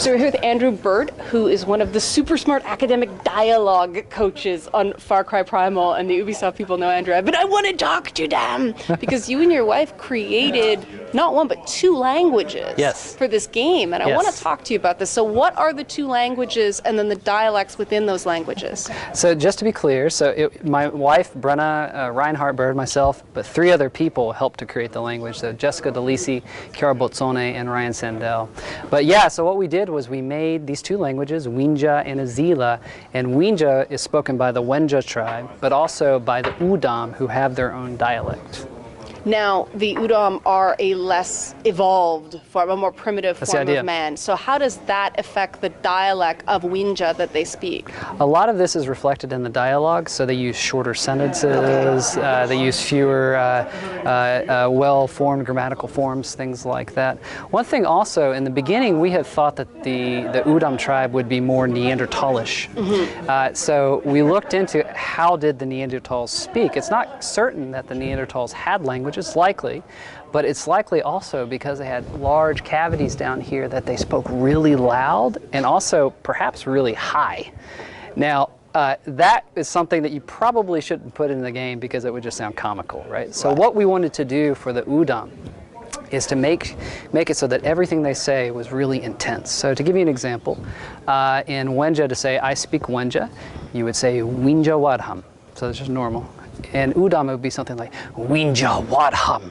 So we're here with Andrew Byrd, who is one of the super smart academic dialogue coaches on Far Cry Primal, and the Ubisoft people know Andrew. But I want to talk to them because you and your wife created not one but two languages for this game, and I want to talk to you about this. So what are the two languages and then the dialects within those languages? So just to be clear, my wife, Brenna, Reinhardt Byrd, myself, but three other people helped to create the language. So Jessica DeLisi, Chiara Bozzone, and Ryan Sandell. But yeah, so what we did was we made these two languages, Winja and Azila, and Winja is spoken by the Wenja tribe, but also by the Udam, who have their own dialect. Now, the Udam are a less evolved form, a more primitive form of man. So how does that affect the dialect of Winja that they speak? A lot of this is reflected in the dialogue, so they use shorter sentences, they use fewer well-formed grammatical forms, things like that. One thing also, in the beginning, we had thought that the Udam tribe would be more Neanderthalish. So we looked into how did the Neanderthals speak. It's not certain that the Neanderthals had language. It's likely, but it's likely also because they had large cavities down here that they spoke really loud and also perhaps really high. Now, that is something that you probably shouldn't put in the game because it would just sound comical, right? So what we wanted to do for the Udam is to make it so that everything they say was really intense. So to give you an example, in Wenja, to say, I speak Wenja, you would say Winja Wadham. So it's just normal. And Udam would be something like Winja Wadham.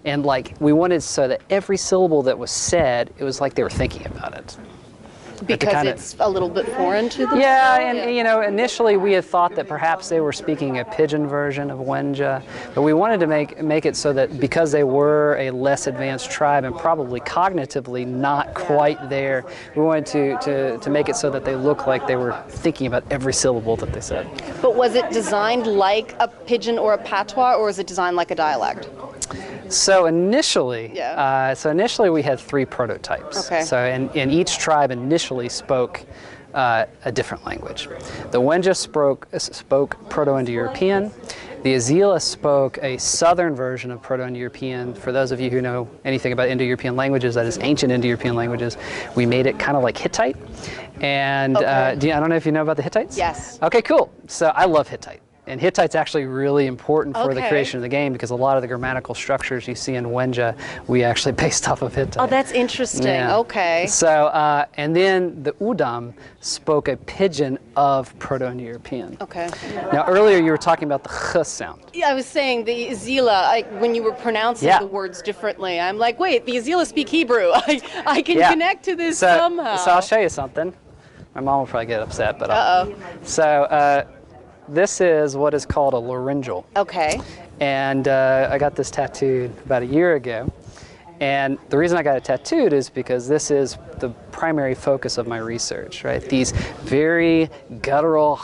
And like we wanted so that every syllable that was said, it was like they were thinking about it. Because it's a little bit foreign to them? Yeah, and you know, initially we had thought that perhaps they were speaking a pidgin version of Wenja, but we wanted to make it so that because they were a less advanced tribe and probably cognitively not quite there, we wanted to make it so that they looked like they were thinking about every syllable that they said. But was it designed like a pidgin or a patois, or was it designed like a dialect? So initially, we had three prototypes. Okay. So and each tribe initially spoke a different language. The Wenja spoke Proto-Indo-European. The Azila spoke a southern version of Proto-Indo-European. For those of you who know anything about Indo-European languages, that is ancient Indo-European languages, we made it kind of like Hittite. And I don't know if you know about the Hittites? Yes. Okay, cool. So I love Hittite. And Hittite's actually really important for the creation of the game because a lot of the grammatical structures you see in Wenja, we actually based off of Hittite. Oh, that's interesting. Yeah. Okay. So, and then the Udam spoke a pidgin of Proto-Indo-European. Okay. Now, earlier you were talking about the ch sound. Yeah, I was saying the Azila, when you were pronouncing the words differently, I'm like, wait, the Azila speak Hebrew. I can connect to this somehow. So I'll show you something. My mom will probably get upset, but So, this is what is called a laryngeal. Okay. And I got this tattooed about a year ago. And the reason I got it tattooed is because this is the primary focus of my research, right? These very guttural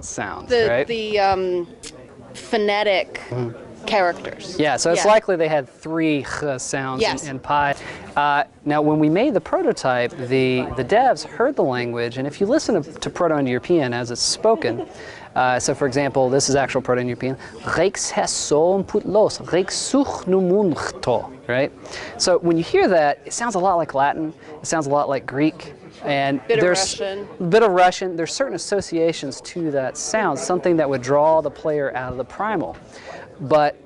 sounds, right? The phonetic characters. Yeah, so it's likely they had three sounds in Pi. Now, when we made the prototype, the devs heard the language, and if you listen to Proto-Indo-European as it's spoken, so for example, this is actual Proto-Indo-European, right? So when you hear that, it sounds a lot like Latin, it sounds a lot like Greek, and there's a bit of Russian. There's certain associations to that sound, something that would draw the player out of the Primal. But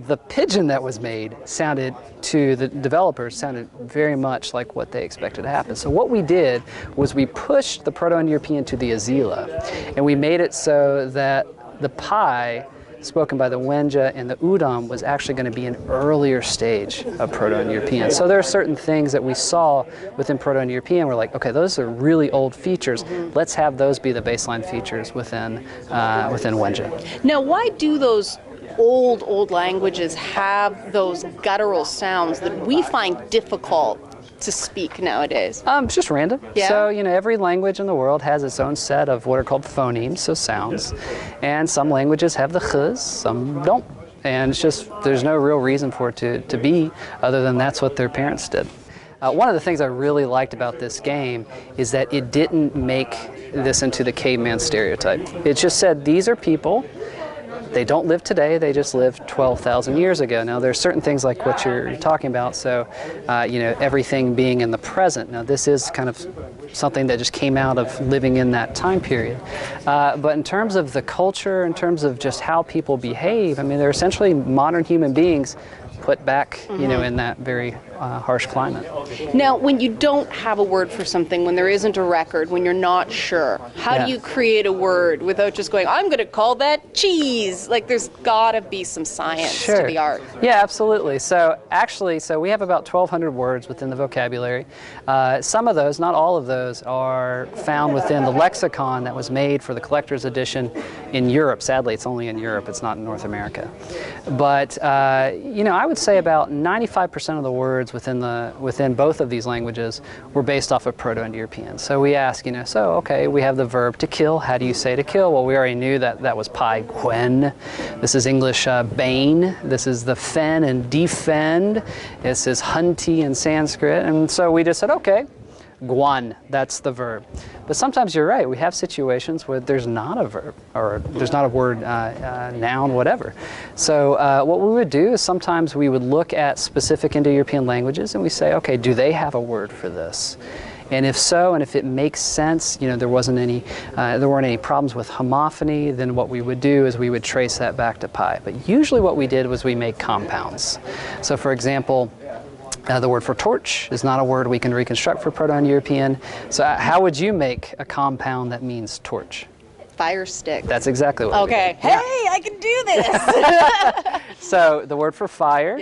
the pidgin that was made sounded, to the developers, sounded very much like what they expected to happen. So what we did was we pushed the Proto-Indo-European to the Azila, and we made it so that the Pi spoken by the Wenja and the Udam was actually going to be an earlier stage of Proto-Indo-European. So there are certain things that we saw within Proto-Indo-European. We're like, okay, those are really old features. Let's have those be the baseline features within Wenja. Now, why do those old languages have those guttural sounds that we find difficult to speak nowadays? It's just random. Yeah. So, you know, every language in the world has its own set of what are called phonemes, so sounds. And some languages have the chs, some don't. And it's just, there's no real reason for it to be other than that's what their parents did. One of the things I really liked about this game is that it didn't make this into the caveman stereotype. It just said, these are people they don't live today, they just lived 12,000 years ago. Now there's certain things like what you're talking about, so you know, everything being in the present. Now this is kind of something that just came out of living in that time period. But in terms of the culture, in terms of just how people behave, I mean, they're essentially modern human beings put back, you know, in that very harsh climate. Now, when you don't have a word for something, when there isn't a record, when you're not sure, how do you create a word without just going, I'm going to call that cheese? Like, there's got to be some science to the art. Yeah, absolutely. So actually, we have about 1,200 words within the vocabulary. Some of those, not all of those, are found within the lexicon that was made for the collector's edition in Europe. Sadly, it's only in Europe. It's not in North America. But, you know, I would say about 95% of the words within both of these languages were based off of Proto-Indo-European. So we ask, you know, so okay, we have the verb to kill. How do you say to kill? Well, we already knew that that was pai gwen. This is English bane. This is the fen and defend. This is hunti in Sanskrit. And so we just said, okay, guan, that's the verb. But sometimes you're right, we have situations where there's not a verb, or there's not a word, noun, whatever. So what we would do is sometimes we would look at specific Indo-European languages and we say, okay, do they have a word for this? And if so, and if it makes sense, you know, there weren't any problems with homophony, then what we would do is we would trace that back to pi. But usually what we did was we made compounds. So for example, the word for torch is not a word we can reconstruct for Proto-Indo-European. So how would you make a compound that means torch? Fire stick. That's exactly what we did. Hey, I can do this! So the word for fire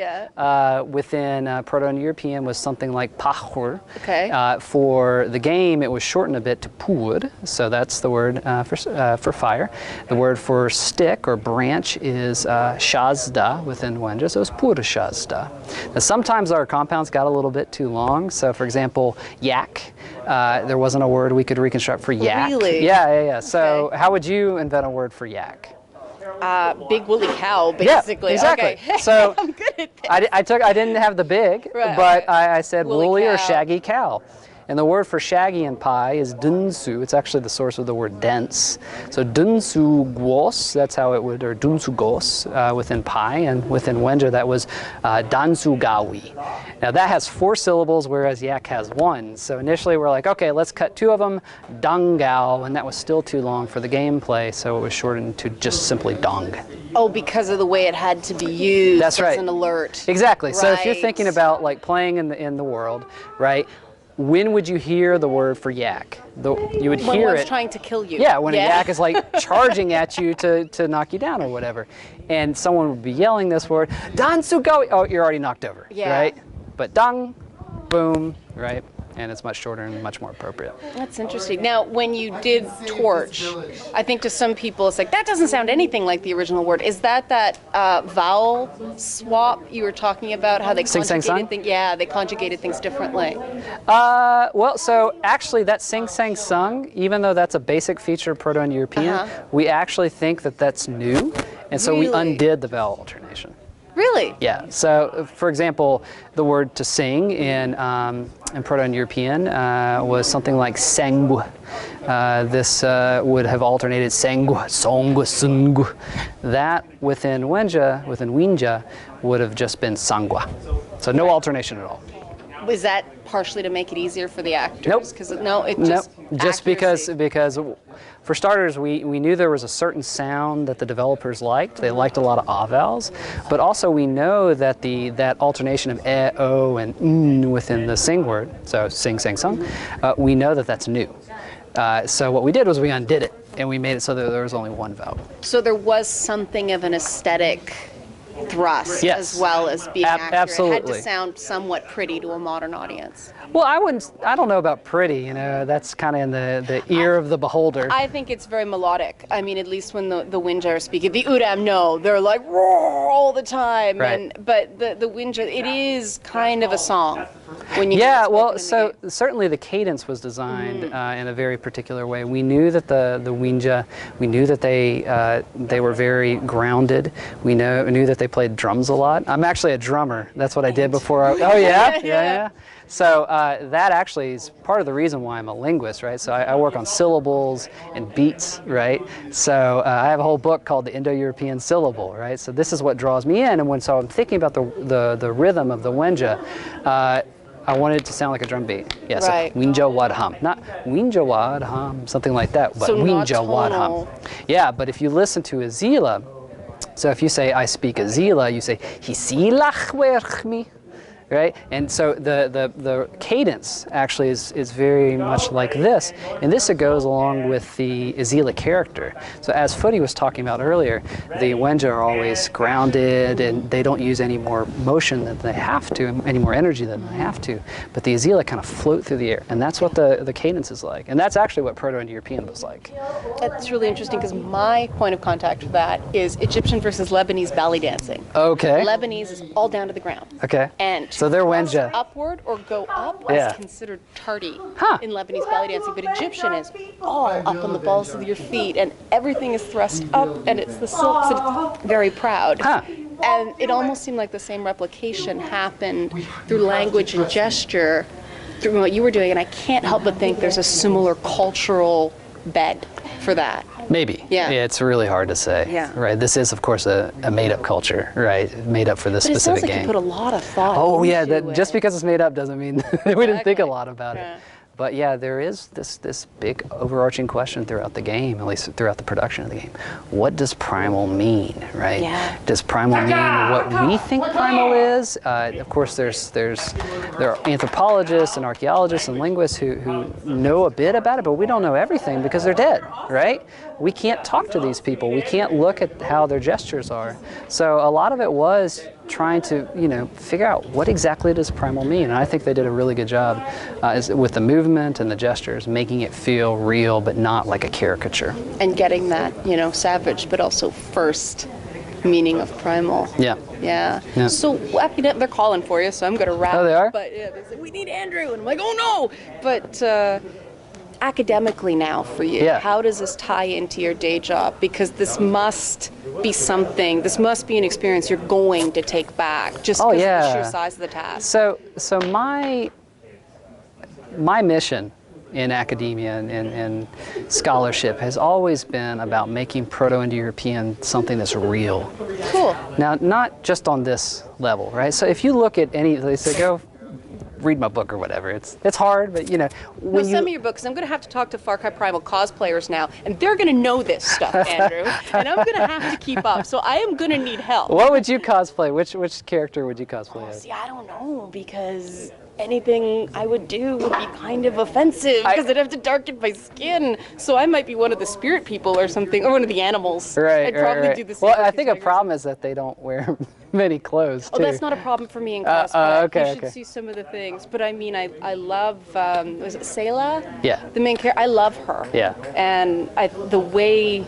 within Proto-Indo-European was something like pahur. Okay. For the game, it was shortened a bit to pur, so that's the word for fire. The word for stick or branch is shazda within Wenja, so it's pur shazda. Now sometimes our compounds got a little bit too long, so for example, yak, there wasn't a word we could reconstruct for yak. Really? Yeah. So how would you invent a word for yak? Big woolly cow, basically. Yeah, exactly. Okay. So I'm good at this. I didn't have the big, Right, but okay. I said woolly cow. or shaggy cow. And the word for shaggy in pi is dunsu. It's actually the source of the word dense. So dunsu gos, that's how it would, or dunsu gos within pi, and within Wenja that was dansu gawi. Now that has 4 syllables, whereas yak has 1. So initially we're like, okay, let's cut 2 of them, dangao, and that was still too long for the gameplay, so it was shortened to just simply dong. Oh, because of the way it had to be used. That's right. As an alert. Exactly. Right. So if you're thinking about like playing in the world, right? When would you hear the word for yak? You would when hear one's it. Trying to kill you. Yeah, when a yak is like charging at you to knock you down or whatever, and someone would be yelling this word, "Dansugawi." Oh, you're already knocked over, right? But dang, boom, right? And it's much shorter and much more appropriate. That's interesting. Now, when you did torch, I think to some people it's like, that doesn't sound anything like the original word. Is that vowel swap you were talking about, how they conjugated things? Yeah, they conjugated things differently. Well, so actually that sing, sang, sung, even though that's a basic feature of Proto-Indo-European, we actually think that that's new, and so we undid the vowel alternation. Really? Yeah. So, for example, the word to sing in Proto-Indo-European was something like senggu. This would have alternated senggu, songgu, sungu. That within Wenja, would have just been sangwa. So no alternation at all. Was that partially to make it easier for the actors? Nope. Just because for starters, we knew there was a certain sound that the developers liked. They liked a lot of vowels, but also we know that that alternation of o, and n within the sing word, so sing, sang, sung, we know that that's new. So what we did was we undid it, and we made it so that there was only one vowel. So there was something of an aesthetic thrust as well as being accurate. Absolutely. It had to sound somewhat pretty to a modern audience. Well, I don't know about pretty, you know, that's kind of in the ear of the beholder. I think it's very melodic. I mean, at least when the Winja are speaking. The Udam, no, they're like roar all the time. Right. But the Winja, it is kind of a song. When you so certainly the cadence was designed in a very particular way. We knew that the Winja, we knew that they were very grounded. We knew that they played drums a lot. I'm actually a drummer. That's what I did before. Yeah. So that actually is part of the reason why I'm a linguist, right? So I work on syllables and beats, right? So I have a whole book called the Indo-European syllable, right? So this is what draws me in, and when so I'm thinking about the rhythm of the Wenja, I wanted it to sound like a drum beat. Yeah, Right. so Winja Wad Hum. Not Winja Wad Hum, something like that, but So not Winja Wad Hum. tonal. Yeah, but if you listen to Azila, so if you say I speak Azila, you say Hisilach werchmi, right? And so the cadence actually is very much like this, and this goes along with the Azila character. So as Footy was talking about earlier, the Wenja are always grounded, and they don't use any more motion than they have to, any more energy than they have to. But the Azila kind of float through the air, and that's what the cadence is like. And that's actually what Proto-Indo-European was like. That's really interesting because my point of contact for that is Egyptian versus Lebanese belly dancing. Okay. Lebanese is all down to the ground. Okay. And so they're thrust Wenja. upward or go up Yeah. is considered tardy Huh. in Lebanese belly dancing, but Egyptian is all up on the balls of your feet, and everything is thrust up, and it's the silks, and it's very proud. Huh. And it almost seemed like the same replication happened through language and gesture through what you were doing, and I can't help but think there's a similar cultural bed for that. Maybe. Yeah. It's really hard to say. Yeah. Right. This is, of course, a made-up culture, right? Made up for this But it sounds specific like game. you put a lot of thought Oh yeah, into that just it. because it's made up doesn't mean we didn't think a Exactly. lot about Yeah. it. But yeah, there is this big overarching question throughout the game, at least throughout the production of the game. What does primal mean, right? Yeah. Does primal mean what we think primal is? Of course, there are anthropologists and archaeologists and linguists who know a bit about it, but we don't know everything because they're dead, right? We can't talk to these people. We can't look at how their gestures are. So a lot of it was trying to, figure out what exactly does primal mean. And I think they did a really good job with the movement and the gestures, making it feel real, but not like a caricature. And getting that, savage, but also first meaning of primal. Yeah. Yeah. Yeah. So they're calling for you, so I'm going to wrap. Oh, they are? But yeah, they said, we need Andrew. And I'm like, oh no. But academically now for you, Yeah. how does this tie into your day job? Because this must be an experience you're going to take back just because of the sheer size of the task. So my mission in academia and scholarship has always been about making Proto-Indo-European something that's real. Cool. Now, not just on this level, right? So if you look at they say, go read my book or whatever. It's hard, but when Send me your book, because I'm going to have to talk to Far Cry Primal cosplayers now, and they're going to know this stuff, Andrew, and I'm going to have to keep up. So I am going to need help. What would you cosplay? Which character would you cosplay as? See, I don't know, because anything I would do would be kind of offensive, because I'd have to darken my skin. So I might be one of the spirit people or something, or one of the animals. Right, I'd probably right. do the same. Well, I with think these a problem is that they don't wear many clothes, too. Oh, that's not a problem for me in cosplay. okay, You should okay. see some of the things. But I mean, I love, was it Selah? Yeah. The main character. I love her. Yeah. And the way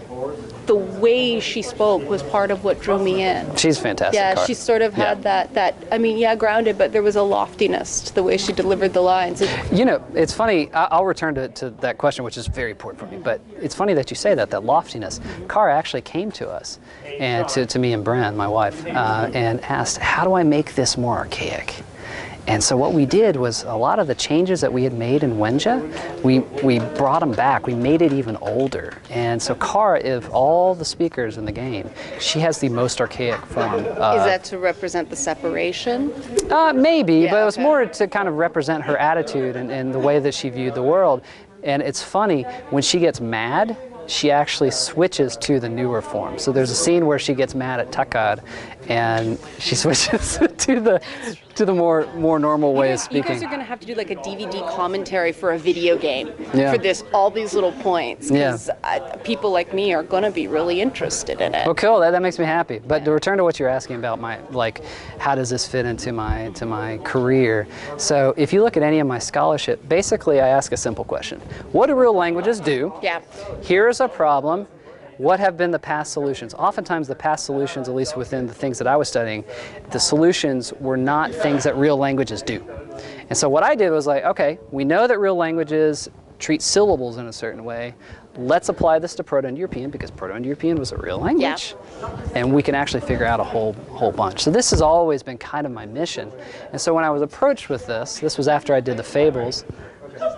she spoke was part of what drew me in. She's fantastic. Yeah, Car. she sort of had that, grounded, but there was a loftiness to the way she delivered the lines. It's funny, I'll return to that question, which is very important for me, but it's funny that you say that loftiness. Cara actually came to us, and to me and Bren, my wife, and asked, how do I make this more archaic? And so what we did was a lot of the changes that we had made in Wenja, we brought them back. We made it even older. And so Cara, of all the speakers in the game, she has the most archaic form. Is that to represent the separation? Maybe, Yeah, but it was okay. more to kind of represent her attitude and the way that she viewed the world. And it's funny, when she gets mad, she actually switches to the newer form. So there's a scene where she gets mad at Takad, and she switches to the more normal way of You speaking. guys are going to have to do like a DVD commentary for a video game Yeah. for all these little points. Yeah. Because people like me are going to be really interested in it. Well, cool. That makes me happy. But to return to what you're asking about, how does this fit into my career? So if you look at any of my scholarship, basically I ask a simple question: what do real languages do? Yeah. Here's a problem. What have been the past solutions? Oftentimes the past solutions, at least within the things that I was studying, the solutions were not things that real languages do. And so what I did was okay, we know that real languages treat syllables in a certain way. let's apply this to Proto-Indo-European, because Proto-Indo-European was a real language, and we can actually figure out a whole bunch. So this has always been kind of my mission. And so when I was approached with this was after I did the Fables.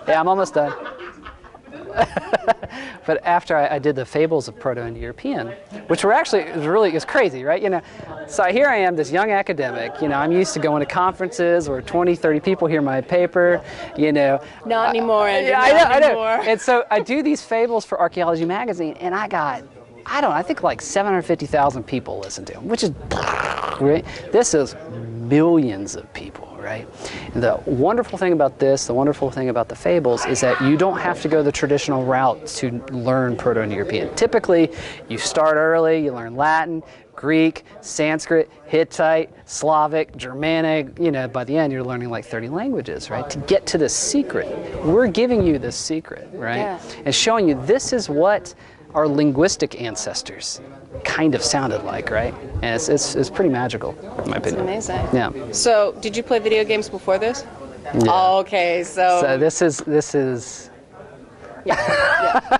Yeah, I'm almost done. But after I did the Fables of Proto-Indo-European, which were actually, it was crazy, right? You know, so here I am, this young academic, you know, I'm used to going to conferences where 20, 30 people hear my paper, you know. Not anymore, Andrew. Yeah, I know. And so I do these Fables for Archaeology Magazine, and I got, I think like 750,000 people listen to them, which is, right? This is millions of people. Right? And the wonderful thing about this, the wonderful thing about the Fables, is that you don't have to go the traditional route to learn Proto-Indo-European. Typically, you start early, you learn Latin, Greek, Sanskrit, Hittite, Slavic, Germanic. You know, by the end, you're learning like 30 languages, right? To get to the secret. We're giving you this secret, right? Yeah. And showing you this is what our linguistic ancestors kind of sounded like, right? And it's pretty magical, in my opinion. It's amazing. Yeah. So, did you play video games before this? Yeah. Okay, so this is. Yeah.